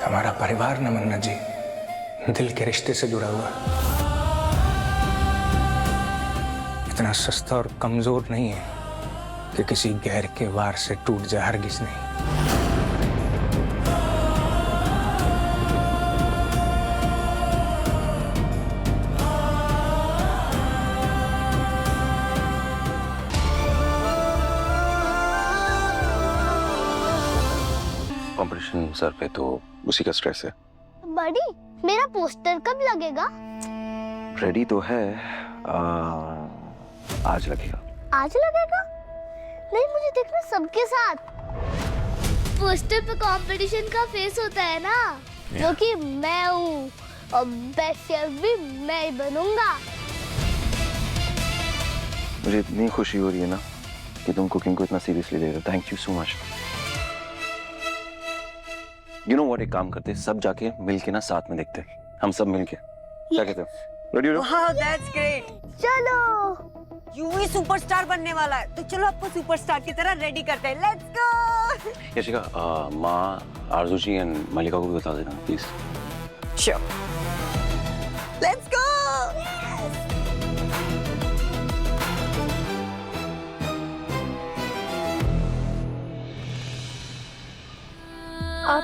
हमारा परिवार न मन्ना जी दिल के रिश्ते से जुड़ा हुआ, इतना सस्ता और कमजोर नहीं है कि किसी गैर के वार से टूट जाए, हरगिज नहीं। कंपटीशन सर पे तो उसी का स्ट्रेस है। बड़ी, मेरा पोस्टर कब लगेगा? रेडी तो है, आज लगेगा। आज लगेगा? नहीं, मुझे देखना सबके साथ। पोस्टर पे कंपटीशन का फेस होता है ना, जो कि मैं हूँ और बेस्ट शेफ भी मैं ही बनूंगा। मुझे इतनी खुशी हो रही है ना कि तुम कुकिंग को इतना सीरियसली ले रहे हो। Thank you so much. You know what, एक काम करते, सब जाके मिलके ना साथ में देखते, हम सब मिलके। क्या कहते हो? रेडी हो? Wow, that's great. चलो, यू ही सुपरस्टार बनने वाला है, तो चलो आपको सुपरस्टार की तरह रेडी करते हैं। Let's go. यशिका, माँ, आरजू जी एंड मलिका को भी बता देना प्लीज। श्योर। Let's go. आप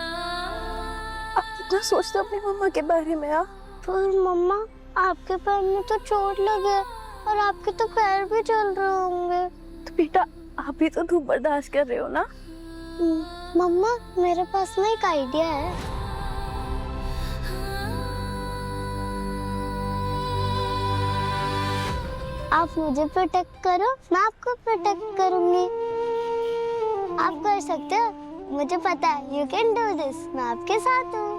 कितना सोचते हो अपनी मम्मा के बारे में? आप पर मम्मा, आपके पैर में तो चोट लगे और आपके तो पैर भी चल रहे होंगे। तो बेटा, आप भी तो धूप बर्दाश्त कर रहे हो ना? मम्मा, मेरे पास ना एक आइडिया है। आप मुझे प्रोटेक्ट करो, मैं आपको प्रोटेक्ट करूंगी। आप कर सकते हो, मुझे पता है। You can do this. मैं आपके साथ हूँ।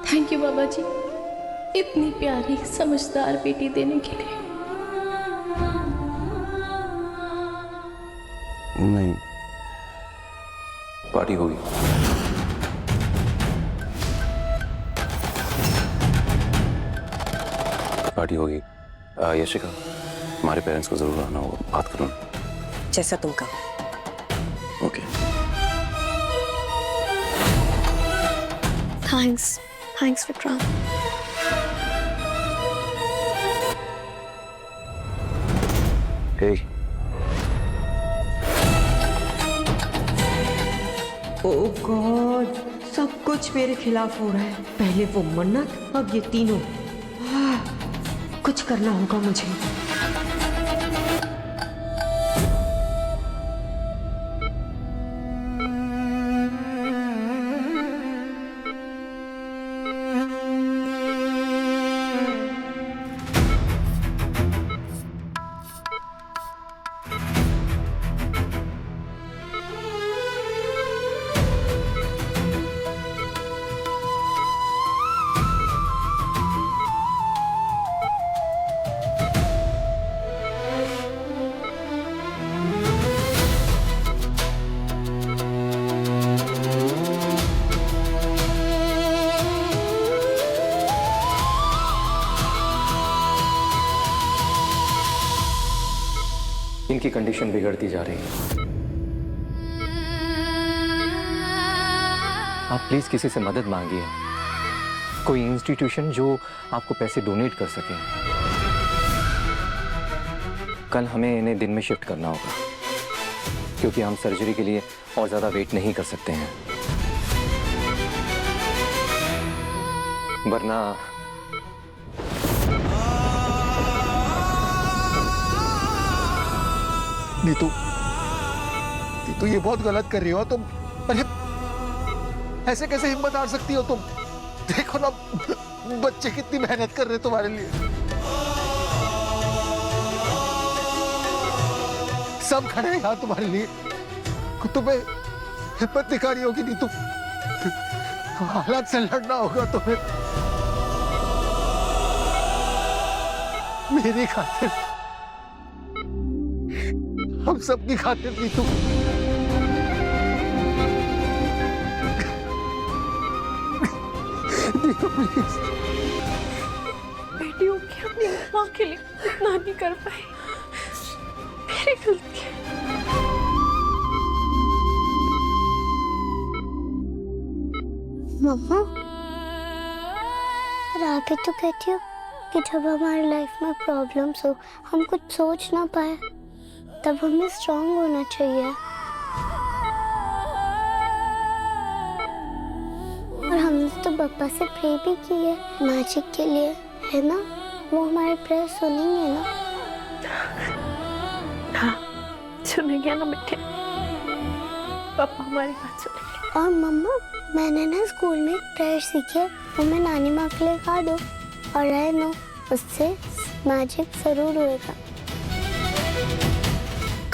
थैंक यू बाबा जी, इतनी प्यारी समझदार बेटी देने के लिए। नहीं, पार्टी होगी। पार्टी होगी। यशिका, हमारे पेरेंट्स को जरूर आना होगा, बात करो। जैसा तुम कहो। ओके। थैंक्स विक्रांत। हे, ओह गॉड, सब कुछ मेरे खिलाफ हो रहा है। पहले वो मन्नत, अब ये तीनों। कुछ करना होगा मुझे। इनकी कंडीशन बिगड़ती जा रही है। आप प्लीज किसी से मदद मांगिए, कोई इंस्टीट्यूशन जो आपको पैसे डोनेट कर सके। कल हमें इन्हें दिन में शिफ्ट करना होगा, क्योंकि हम सर्जरी के लिए और ज्यादा वेट नहीं कर सकते हैं, वरना नीतू, ये बहुत गलत कर रही हो तुम। अरे ऐसे कैसे हिम्मत हार सकती हो तुम? देखो ना, बच्चे कितनी मेहनत कर रहे हैं तुम्हारे लिए। सब खड़े हैं यहाँ तुम्हारे लिए। तुम्हें हिम्मत दिखानी होगी नीतू, हालात से लड़ना होगा तुम्हें। मेरी खातिर, हम सबकी खातिर नीतू। नीतू प्लीज। बेटियों की अपनी माँ के लिए इतना नहीं कर पाई, मेरी गलती है। मम्मा, और आप ही तो कहती हो कि जब हमारी लाइफ में प्रॉब्लम्स हो, हम कुछ सोच ना पाए, तब हमें स्ट्रांग होना चाहिए। और हमने तो पापा से प्रे भी की है मैजिक के लिए, है ना? वो हमारे प्रेयर सुनेंगे ना? हाँ, सुनेंगे ना बेटे, पापा हमारी बात सुनेंगे। और मम्मा, मैंने ना स्कूल में एक प्रेयर सीखी है, वो मैं नानी माँ के लिए गा दूँ, और आई नो उससे मैजिक जरूर होएगा।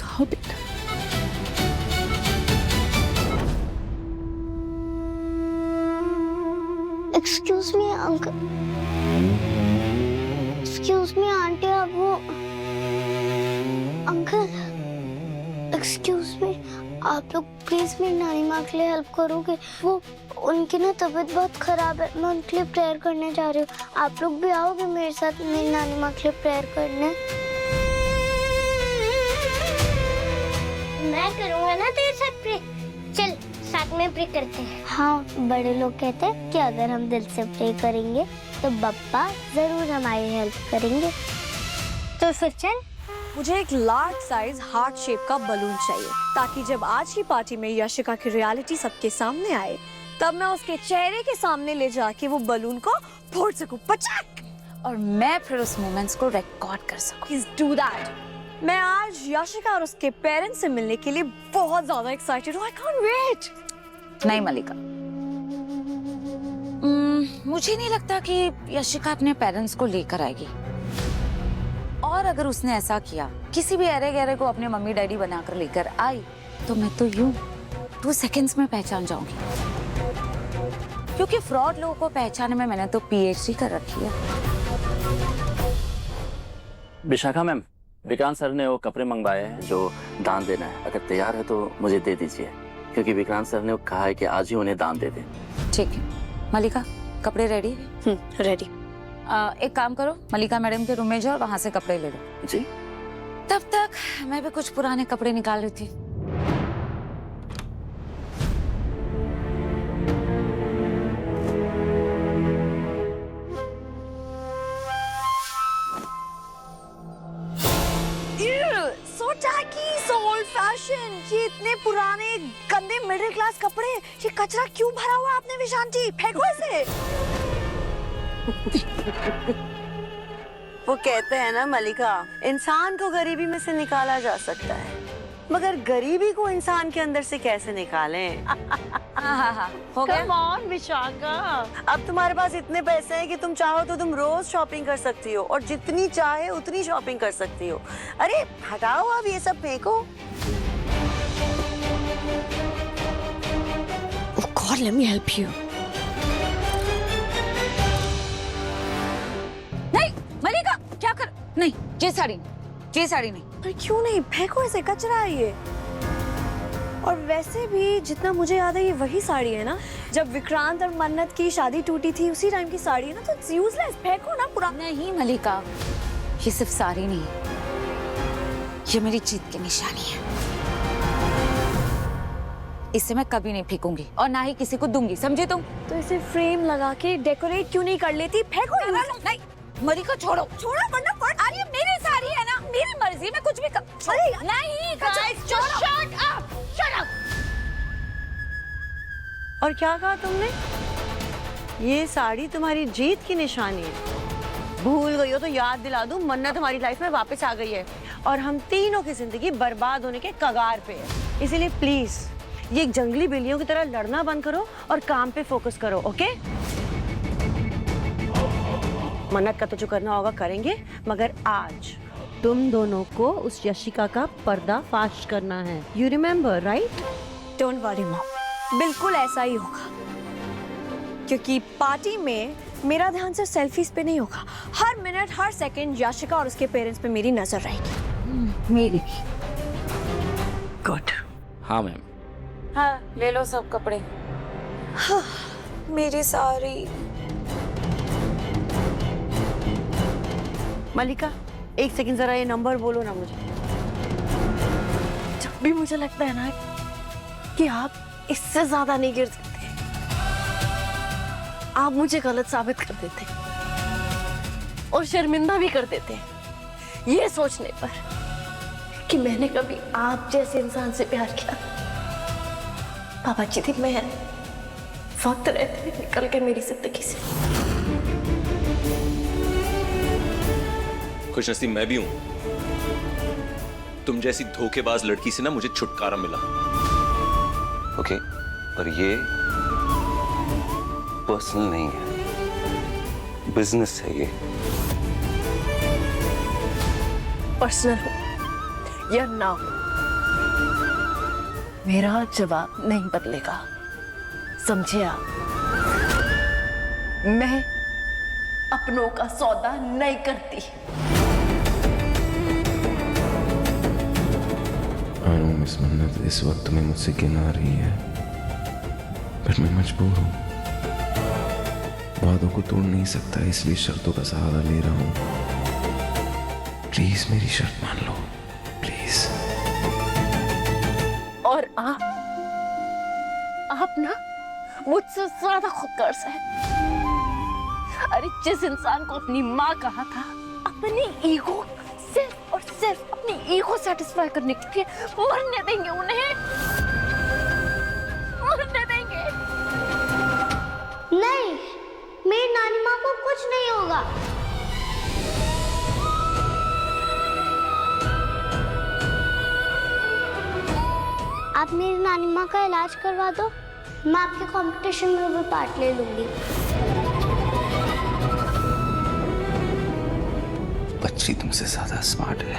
कहो बेटा। Excuse me uncle, excuse me aunty, आप वो अंकल, एक्सक्यूज मी, आप लोग प्लीज मेरी नानी माँ के लिए हेल्प करोगे? वो उनकी ना तबीयत बहुत खराब है, मैं उनके लिए प्रेयर करने जा रही हूँ। आप लोग भी आओगे मेरे साथ मेरी नानी माँ के लिए प्रेयर करने? मैं करूँगा ना तेरे साथ प्रे, चल साथ में प्रे करते हैं। हाँ, बड़े लोग कहते हैं कि अगर हम दिल से प्रे करेंगे तो बप्पा जरूर हमारी हेल्प करेंगे, तो फिर चल। मुझे एक लार्ज साइज हार्ट शेप का बलून चाहिए, ताकि जब आज की पार्टी में यशिका की रियलिटी सबके सामने आए, तब मैं उसके चेहरे के सामने ले जाके वो बलून को फोड़ सकूं, पचाक, और मैं फिर उस मोमेंट्स को रिकॉर्ड कर सकूं। Please do that. मैं आज यशिका और उसके पेरेंट्स से मिलने के लिए बहुत ज्यादा एक्साइटेड हूँ। I can't wait. नहीं मलिका, मुझे नहीं लगता कि यशिका अपने पेरेंट्स को लेकर आएगी, और अगर उसने ऐसा किया, किसी भी अरे गहरे को अपने मम्मी डैडी बनाकर लेकर आई, तो मैं तो यूं 2 सेकंड्स में पहचान जाऊंगी, क्योंकि फ्रॉड लोगों को पहचानने में मैंने तो PhD कर रखी है। विशाखा मैम, विक्रांत सर ने वो कपड़े मंगवाए हैं जो दान देना है, अगर तैयार है तो मुझे दे दीजिए, क्योंकि विक्रांत सर ने कहा है कि आज ही उन्हें दान दे दें। ठीक है मलिका, कपड़े रेडी है? रेडी। एक काम करो, मलिका मैडम के रूम में जाओ, वहां से कपड़े ले लो। जी। तब तक मैं भी कुछ पुराने कपड़े निकाल रही थी। So tacky, so old fashioned। ये इतने पुराने गंदे मिडिल क्लास कपड़े, ये कचरा क्यों भरा हुआ आपने विशांती? फेंको इसे। वो कहते हैं ना मलिका, इंसान को गरीबी में से निकाला जा सकता है, मगर गरीबी को इंसान के अंदर से कैसे निकालें? हाँ, हो गया। Come on, विशाखा, अब तुम्हारे पास इतने पैसे हैं कि तुम चाहो तो तुम रोज शॉपिंग कर सकती हो, और जितनी चाहे उतनी शॉपिंग कर सकती हो। अरे हटाओ अब ये सब, फेंको। Oh God, let me help you। नहीं मलिका, क्या कर? नहीं, ये साड़ी नहीं। पर क्यों नहीं? फेंको इसे, कचरा है ये। और वैसे भी जितना मुझे याद है, ये वही साड़ी है ना जब विक्रांत और मन्नत की शादी टूटी थी, उसी टाइम की साड़ी है ना, तो इट्स यूजलेस, फेंको ना पूरा। नहीं मलिका, ये सिर्फ साड़ी नहीं, ये मेरी जीत की निशानी है। इसे मैं कभी नहीं फेंकूंगी और ना ही किसी को दूंगी, समझे तुम? तो इसे फ्रेम लगा के डेकोरेट क्यों नहीं कर लेती? फेंको। नहीं मलिका, छोड़ो वरना फट। अरे मेरी साड़ी है ना, मेरी मर्जी, मैं कुछ भी कर। नहीं शट अप। और क्या कहा तुमने? ये साड़ी तुम्हारी जीत की निशानी है। भूल गई हो तो याद दिला दूं, मन्नत हमारी लाइफ में वापस आ गई है, और हम तीनों की जिंदगी बर्बाद होने के कगार पे है। इसीलिए प्लीज ये जंगली बिल्लियों की तरह लड़ना बंद करो और काम पे फोकस करो, ओके? मन्नत का तो जो करना होगा करेंगे, मगर आज तुम दोनों को उस यशिका का पर्दाफाश करना है। You remember, right? Don't worry mom, बिल्कुल ऐसा ही होगा, क्योंकि पार्टी में मेरा ध्यान सिर्फ सेल्फीज पे नहीं होगा। हर मिनट हर सेकंड यशिका और उसके पेरेंट्स पे मेरी नजर रहेगी। मेरी। गुड। हाँ मैम। हाँ, ले लो सब कपड़े। हाँ, मेरी सारी। मलिका, एक सेकंड जरा ये नंबर बोलो ना मुझे। जब भी मुझे लगता है ना कि आप इससे ज्यादा नहीं गिर सकते, आप मुझे गलत साबित कर देते और शर्मिंदा भी कर देते ये सोचने पर कि मैंने कभी आप जैसे इंसान से प्यार किया। पापा जी थी मैं वक्त रहते निकल के मेरी जिंदगी से। खुशनसीब मैं भी हूं, तुम जैसी धोखेबाज लड़की से ना मुझे छुटकारा मिला। ओके, और ये पर्सनल नहीं है, बिजनेस है ये। पर्सनल हो या ना हो, मेरा जवाब नहीं बदलेगा, समझे आप? मैं अपनों का सौदा नहीं करती। मिस मन्नत इस वक्त में मुझसे गिना रही है, पर मैं मजबूर हूं। वादों को तोड़ नहीं सकता, इसलिए शर्तों का सहारा ले रहा हूं। प्लीज मेरी शर्त मान लो, प्लीज। और आप ना मुझसे ज्यादा खुदगर्ज है। अरे जिस इंसान को अपनी माँ कहा था, अपनी ईगो सिर्फ और सिर्फ अपनी ईगो सेटिस्फाई करने के लिए मरने देंगे उन्हें, मरने देंगे। नहीं, मेरी नानी माँ को कुछ नहीं होगा। आप मेरी नानी माँ का इलाज करवा दो, मैं आपके कंपटीशन में भी पार्ट ले लूंगी। बच्ची तुमसे ज्यादा स्मार्ट है।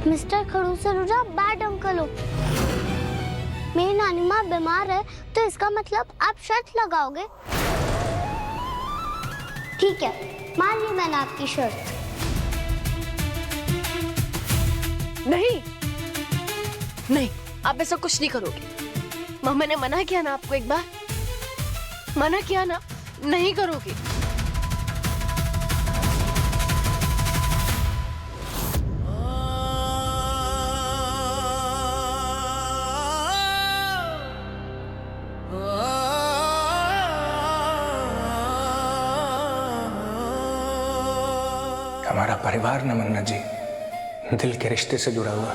मिस्टर खड़ूसरुजा बैड अंकल हो। मेरी नानी माँ बीमार है तो इसका मतलब आप शर्त लगाओगे? ठीक है, मान ली मैंने आपकी शर्त। नहीं नहीं, आप ऐसा कुछ नहीं करोगे। मामा ने मना किया ना आपको, एक बार मना किया ना, नहीं करोगे। हमारा परिवार न मन्ना जी दिल के रिश्ते से जुड़ा हुआ,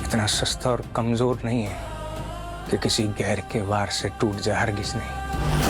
इतना सस्ता और कमजोर नहीं है कि किसी गैर के वार से टूट जाए, हरगिज नहीं।